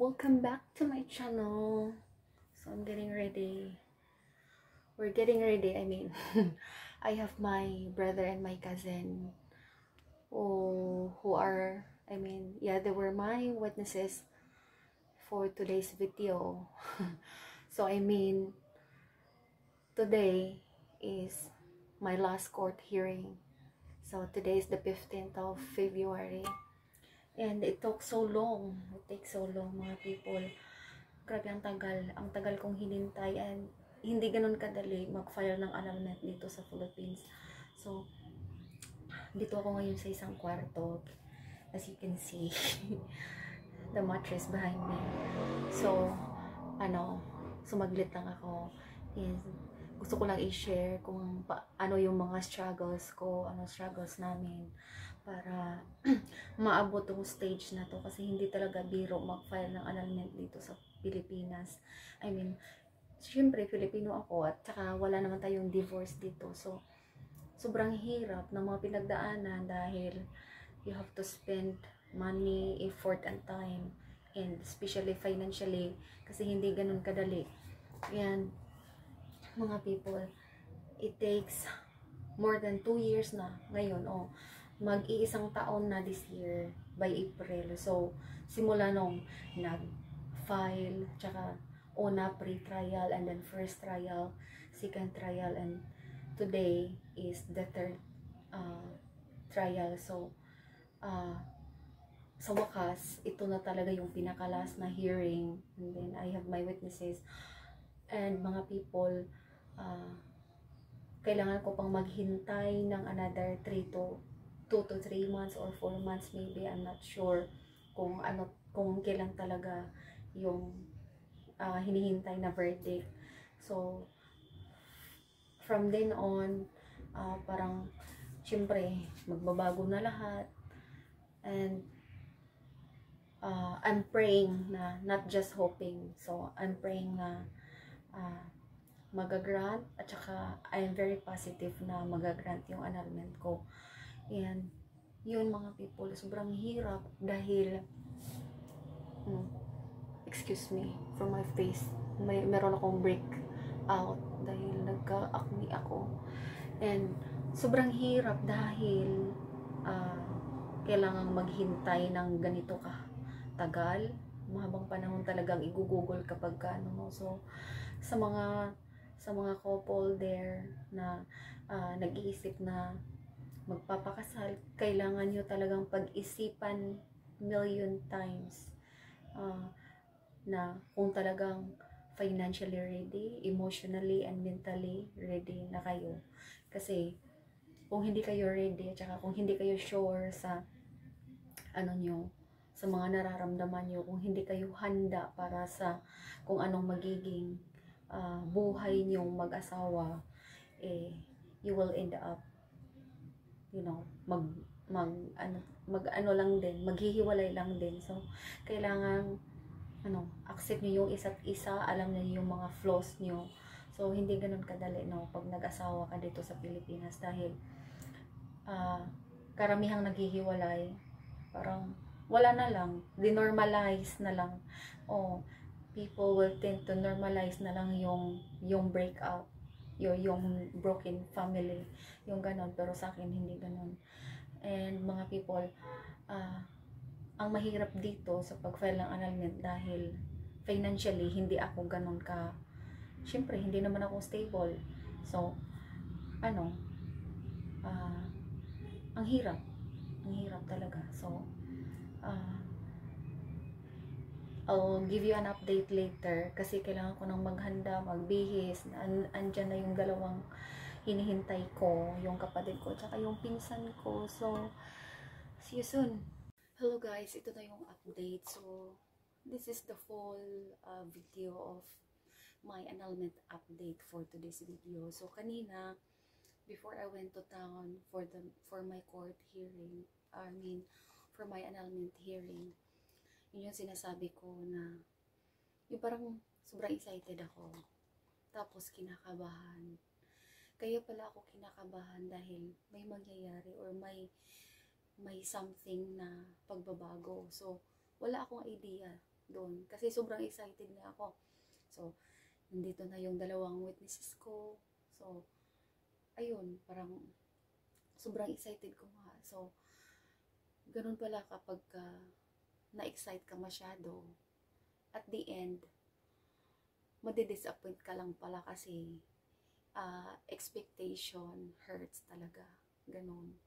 Welcome back to my channel. So I'm getting ready. We're getting ready. I mean, I have my brother and my cousin who are, they were my witnesses for today's video. So today is my last court hearing. So today is the 15th of February. And it took so long. It takes so long, mga people. Grabe, ang tagal kong hinintay, and hindi ganun kadali mag-file ng annulment dito sa Philippines. So, dito ako ngayon sa isang kwarto. As you can see, the mattress behind me. So, sumaglit lang ako. And gusto ko lang i-share kung ano yung mga struggles ko, struggles namin para maabot tong stage na to, kasi hindi talaga biro mag-file ng annulment dito sa Pilipinas. Syempre Filipino ako, at saka wala naman tayong divorce dito. So sobrang hirap ng mga pinagdaanan dahil you have to spend money, effort, and time, and especially financially, kasi hindi ganun kadali. And mga people, it takes more than 2 years na ngayon, mag-iisang taon na this year by April. So simula nung nag-file, tsaka una pre-trial, and then first trial, second trial, and today is the third trial. So sa wakas, ito na talaga yung pinaka-last na hearing, and then I have my witnesses. And mga people, kailangan ko pang maghintay ng another 2 to 3 months or 4 months maybe. I'm not sure kung kailan talaga yung hinihintay na verdict. So from then on, parang syempre magbabago na lahat. And I'm praying na, not just hoping, so I'm praying na magagrant, at saka I am very positive na magagrant yung annulment ko. And yun mga people, sobrang hirap dahil excuse me for my face, meron akong break out dahil nagka-acne ako. And sobrang hirap dahil kailangang maghintay ng ganito tagal, mahabang panahon talagang igugugol kapag So sa mga couple there na nag-iisip na magpapakasal, kailangan nyo talagang pag-isipan million times na kung talagang financially ready, emotionally and mentally ready na kayo. Kasi kung hindi kayo ready, at saka kung hindi kayo sure sa sa mga nararamdaman nyo, kung hindi kayo handa para sa kung anong magiging buhay nyong mag-asawa, you will end up maghihiwalay lang din. So kailangan accept niyo yung isa't isa, alam niyo yung mga flaws niyo. So hindi ganoon kadali pag nag-asawa ka dito sa Pilipinas, dahil karamihang naghihiwalay, parang wala na lang, denormalize na lang. People will tend to normalize na lang yung breakup, yung broken family, yung ganon. Pero sa akin hindi ganon. And mga people, ang mahirap dito sa pag-file ng annulment dahil financially hindi ako ganon syempre hindi naman ako stable. So ang hirap talaga. So I'll give you an update later, kasi kailangan ko nang maghanda, magbihis. Andyan na yung dalawang hinihintay ko, yung kapatid ko, tsaka yung pinsan ko. So, see you soon. Hello guys, ito na yung update. So, this is the full video of my annulment update for today's video. So, kanina, before I went to town for my court hearing, for my annulment hearing, yun yung sinasabi ko na yung parang sobrang excited ako, tapos kinakabahan. Kaya pala ako kinakabahan dahil may mangyayari or may something na pagbabago. So wala akong idea doon. Kasi sobrang excited na ako. So, nandito na yung dalawang witnesses ko. So, ayun, parang sobrang excited ko nga. So, ganun pala kapag na-excite ka masyado, at the end, madidisappoint ka lang pala kasi expectation hurts talaga. Ganun.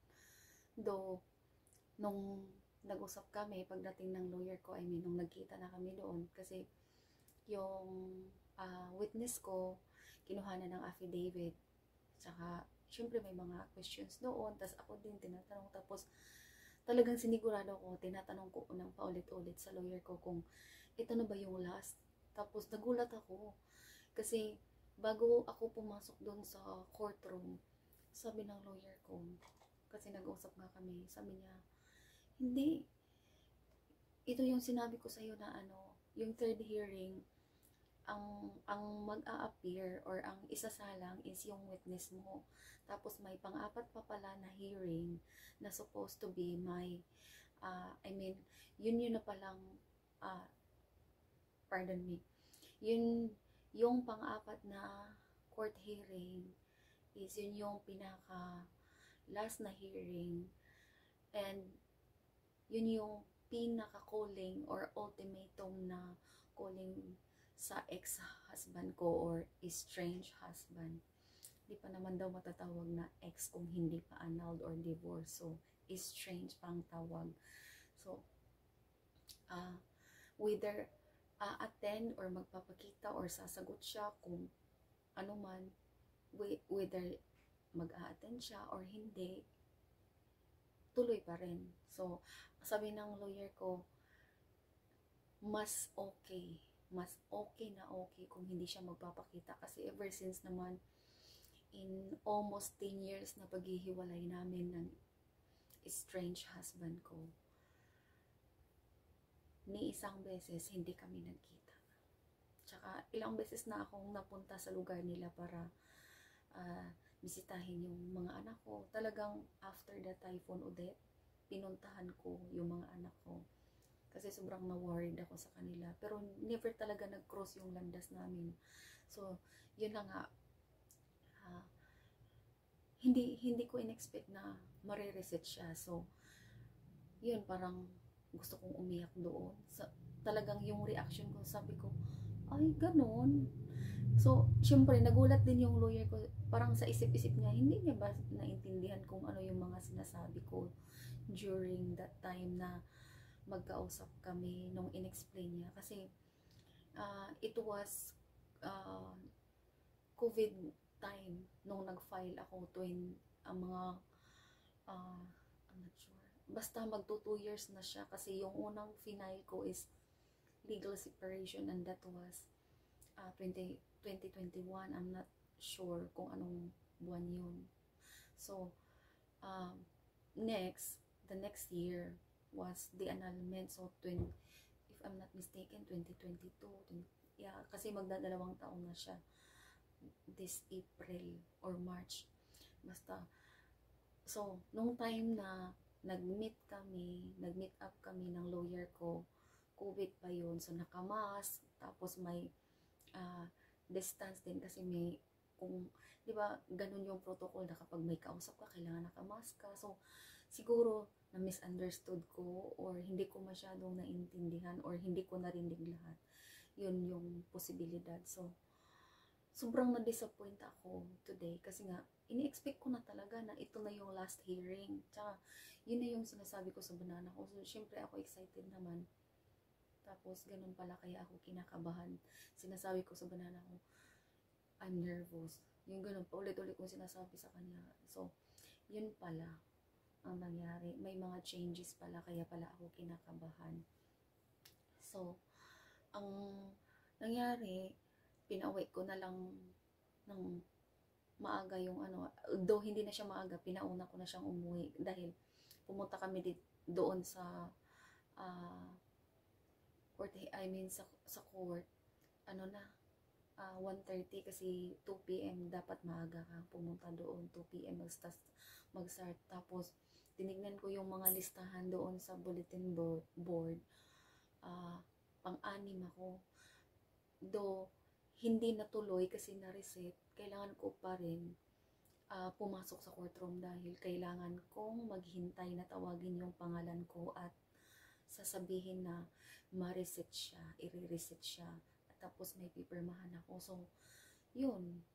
Though, nung nag-usap kami, pagdating ng lawyer ko, nung nagkita na kami doon, kasi yung witness ko, kinuha na ng affidavit, tsaka, syempre may mga questions doon, tas ako din tinatanong, tapos, talagang sinigurado ko, tinatanong ko unang paulit-ulit sa lawyer ko kung ito na ba yung last. Tapos nagulat ako kasi bago ako pumasok doon sa courtroom, sabi ng lawyer ko, kasi nag-usap nga kami, sabi niya, hindi, ito yung sinabi ko sa'yo na yung third hearing, ang mag-a-appear or ang isasalang is yung witness mo. Tapos may pang-apat pa pala na hearing na supposed to be my, yun na palang, pardon me, yung pang-apat na court hearing is yun yung pinaka last na hearing, and yun yung pinaka-calling or ultimatum na calling sa ex-husband ko or estranged husband. Di pa naman daw matatawag na ex kung hindi pa annulled or divorce. So, estranged pang tawag. So, whether attend or magpapakita or sasagot siya kung ano man, whether mag-a-attend siya or hindi, tuloy pa rin. So, sabi ng lawyer ko, mas okay na okay kung hindi siya magpapakita, kasi ever since naman in almost 10 years na paghihiwalay namin ng estranged husband ko, ni isang beses hindi kami nagkita. Tsaka ilang beses na akong napunta sa lugar nila para bisitahin yung mga anak ko. Talagang after the Typhoon Odette, pinuntahan ko yung mga anak ko. Kasi sobrang na-worried ako sa kanila. Pero never talaga nag-cross yung landas namin. So, yun lang nga. Hindi ko in-expect na marireset siya. So, yun, parang gusto kong umiyak doon. Talagang yung reaction ko, sabi ko, ay, ganun. So, syempre, nagulat din yung lawyer ko. Parang sa isip-isip niya, hindi niya ba naintindihan kung ano yung mga sinasabi ko during that time na magkausap kami nung in-explain niya. Kasi, it was COVID time nung nag-file ako ang mga, I'm not sure. Basta magto 2 years na siya kasi yung unang final ko is legal separation, and that was 2021. I'm not sure kung anong buwan yun. So, the next year was the annulment. So, if I'm not mistaken, 2022. Yeah, kasi magdadalawang taon na siya. This April or March. Basta. So, nung time na nag-meet up kami ng lawyer ko, COVID pa yun. So, nakamask. Tapos may distance din kasi may, kung, di ba, ganun yung protocol na kapag may kausap ka, kailangan nakamask ka. So, siguro, na-misunderstood ko or hindi ko masyadong naintindihan or hindi ko narinig lahat. Yun yung posibilidad. So, sobrang na-disappoint ako today kasi nga, ini-expect ko na talaga na ito na yung last hearing. Tsaka, yun na yung sinasabi ko sa banana ko. So, syempre ako excited naman. Tapos, ganun pala kaya ako kinakabahan. Sinasabi ko sa banana ko, I'm nervous. Yung ganun, paulit-ulit kong sinasabi sa kanya. So, yun pala ang nangyari. May mga changes pala, kaya pala ako kinakabahan. So, ang nangyari, pinauwi ko na lang ng maaga yung though hindi na siya maaga, pinauna ko na siyang umuwi dahil pumunta kami doon sa court, sa court, 1:30 kasi 2 PM dapat maaga ka pumunta doon, 2 PM mag-start. Tapos tinignan ko yung mga listahan doon sa bulletin board, pang-anim ako. Though, hindi natuloy kasi na-reset, kailangan ko pa rin pumasok sa courtroom dahil kailangan kong maghintay na tawagin yung pangalan ko at sasabihin na ma-reset siya, i-reset siya. At tapos may pipirmahan ako. So, yun.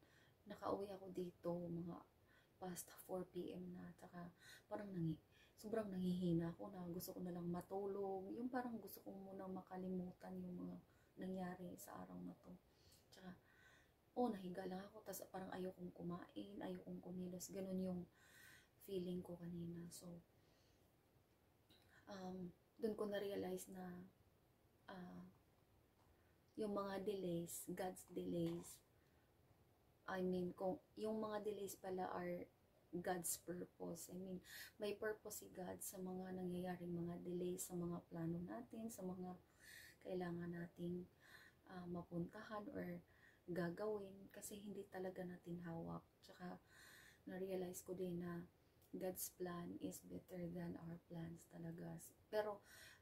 Nakauwi ako dito mga past 4 p.m. na. Tsaka parang sobrang nangihina ako na gusto ko na lang matulog. Yung parang gusto ko munang makalimutan yung mga nangyari sa araw na to. Tsaka, nahiga lang ako. Tapos parang ayokong kumain, ayokong kumilos. Ganun yung feeling ko kanina. So, doon ko na-realize na yung mga delays, God's delays, I mean, kung yung mga delays pala are God's purpose. I mean, may purpose si God sa mga nangyayaring mga delays, sa mga plano natin, sa mga kailangan nating mapuntahan or gagawin kasi hindi talaga natin hawak. Tsaka, na-realize ko din na God's plan is better than our plans talaga. Pero,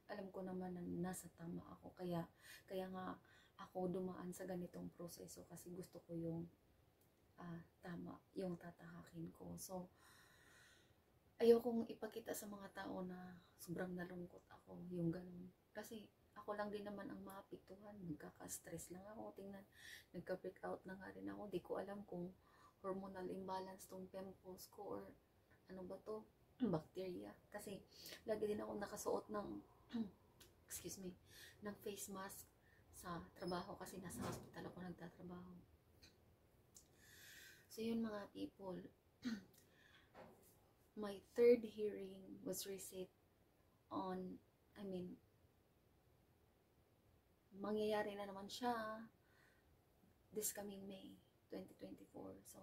alam ko naman na nasa tama ako. Kaya nga ako dumaan sa ganitong proseso kasi gusto ko yung tama, yung tatahakin ko. So, ayokong ipakita sa mga tao na sobrang nalungkot ako, yung ganun. Kasi, ako lang din naman ang maapektuhan. Nagkaka-stress lang ako. Tingnan, nagka-break out na nga rin ako. Di ko alam kung hormonal imbalance tong pimples ko or ano ba to? Bacteria. Kasi, lagi din ako nakasuot ng excuse me, ng face mask sa trabaho kasi nasa hospital ako nagtatrabaho. So yun mga people, my third hearing was reset on, mangyayari na naman siya this coming May 2024. So,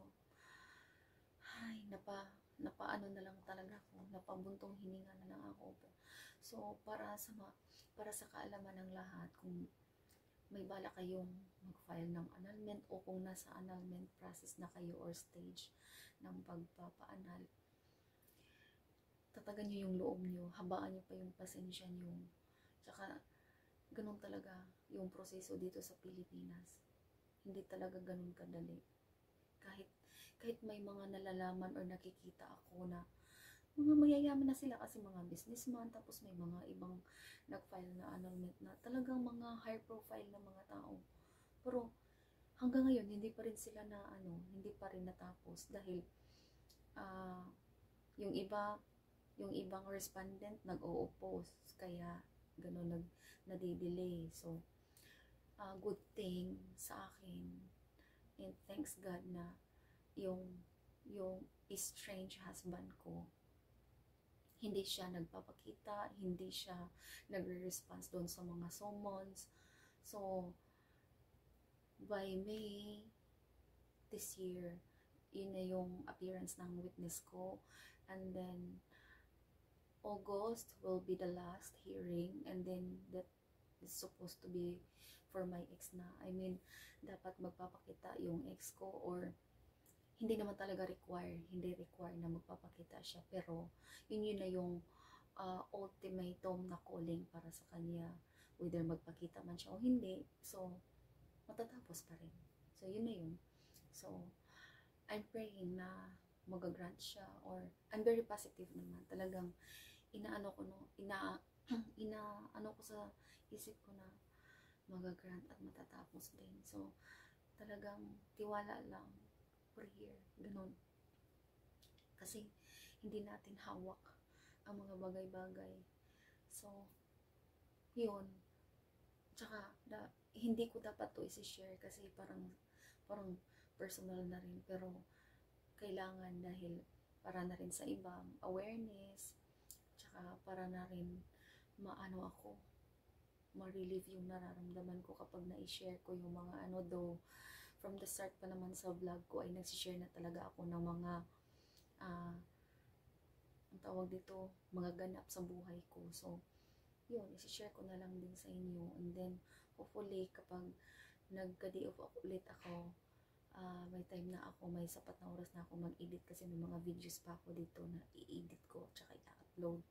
napaano na lang talaga ako, napabuntong hininga na lang ako. So, para sa kaalaman ng lahat, kung may bala kayong mag-file ng annulment o kung nasa annulment process na kayo or stage ng pagpapaanal, tatagan nyo yung loob nyo, habaan nyo pa yung pasensya nyo. Tsaka, ganun talaga yung proseso dito sa Pilipinas. Hindi talaga ganun kadali. Kahit may mga nalalaman or nakikita ako na mga mayayaman na sila kasi mga businessman, tapos may mga ibang nag-file na annulment na talagang mga high profile na mga tao. Pero hanggang ngayon hindi pa rin sila hindi pa rin natapos dahil yung ibang respondent nag-o-oppose kaya gano'n nadidelay. So good thing sa akin and thanks God na yung estranged husband ko, hindi siya nagpapakita, hindi siya nagre-response doon sa mga summons. So, by May this year, yun na yung appearance ng witness ko. And then, August will be the last hearing. And then, that is supposed to be for my ex na. I mean, dapat magpapakita yung ex ko or hindi naman talaga hindi require na magpapakita siya, pero yun na yung ultimatum na calling para sa kanya, whether magpakita man siya o hindi, so matatapos pa rin. So yun na yun. So I'm praying na magagrant siya, or I'm very positive naman, talagang inaano ko sa isip ko na magagrant at matatapos din. So talagang tiwala lang, prayer, ganun. Kasi hindi natin hawak ang mga bagay-bagay. So, yun. Tsaka, hindi ko dapat to isi-share kasi parang personal na rin. Pero, kailangan dahil para na rin sa ibang awareness. Tsaka, para na rin ma-relieve yung nararamdaman ko kapag na-share ko yung mga though, from the start pa naman sa vlog ko ay nagsishare na talaga ako ng mga ang tawag dito, mga ganap sa buhay ko. So, yun, isishare ko na lang din sa inyo. And then, hopefully, kapag nagka-day off ulit ako, may time na ako, may sapat na oras na ako mag-edit kasi may mga videos pa ako dito na i-edit ko tsaka i-upload.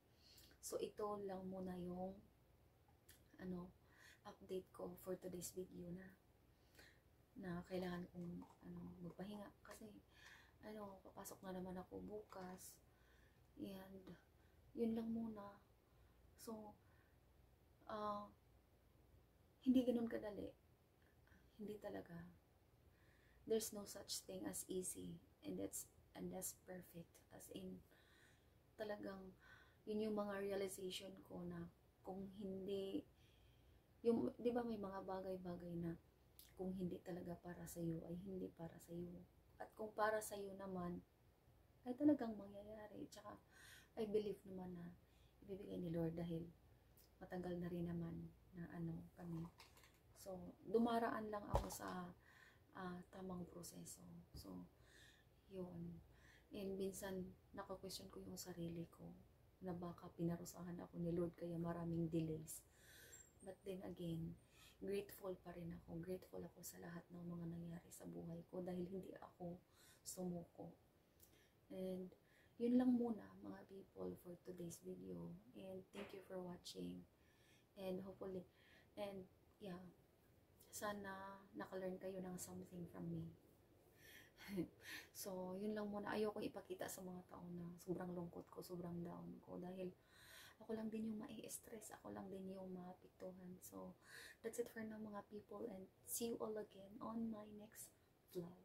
So, ito lang muna yung update ko for today's video na kailangan kong magpahinga kasi papasok na naman ako bukas, and yun lang muna. So hindi ganun kadali, hindi talaga. There's no such thing as easy, and that's perfect, as in talagang yun yung mga realization ko na kung hindi yung, di ba may mga bagay-bagay na kung hindi talaga para sa iyo ay hindi para sa iyo, at kung para sa iyo naman ay talagang mangyayari. Tsaka I believe naman na ibibigay ni Lord dahil matagal na rin naman na kami. So dumaraan lang ako sa tamang proseso. So yun. And minsan naka-question ko yung sarili ko na baka pinarusahan ako ni Lord kaya maraming delays. But then again, grateful pa rin ako. Grateful ako sa lahat ng mga nangyari sa buhay ko dahil hindi ako sumuko. And yun lang muna mga people for today's video. And thank you for watching. And hopefully, and yeah, sana naka-learn kayo ng something from me. So, yun lang muna. Ayoko ipakita sa mga tao na sobrang lungkot ko, sobrang down ko. Dahil ako lang din yung mai-stress. Ako lang din yung maapektuhan. So, that's it for now mga people. And see you all again on my next vlog.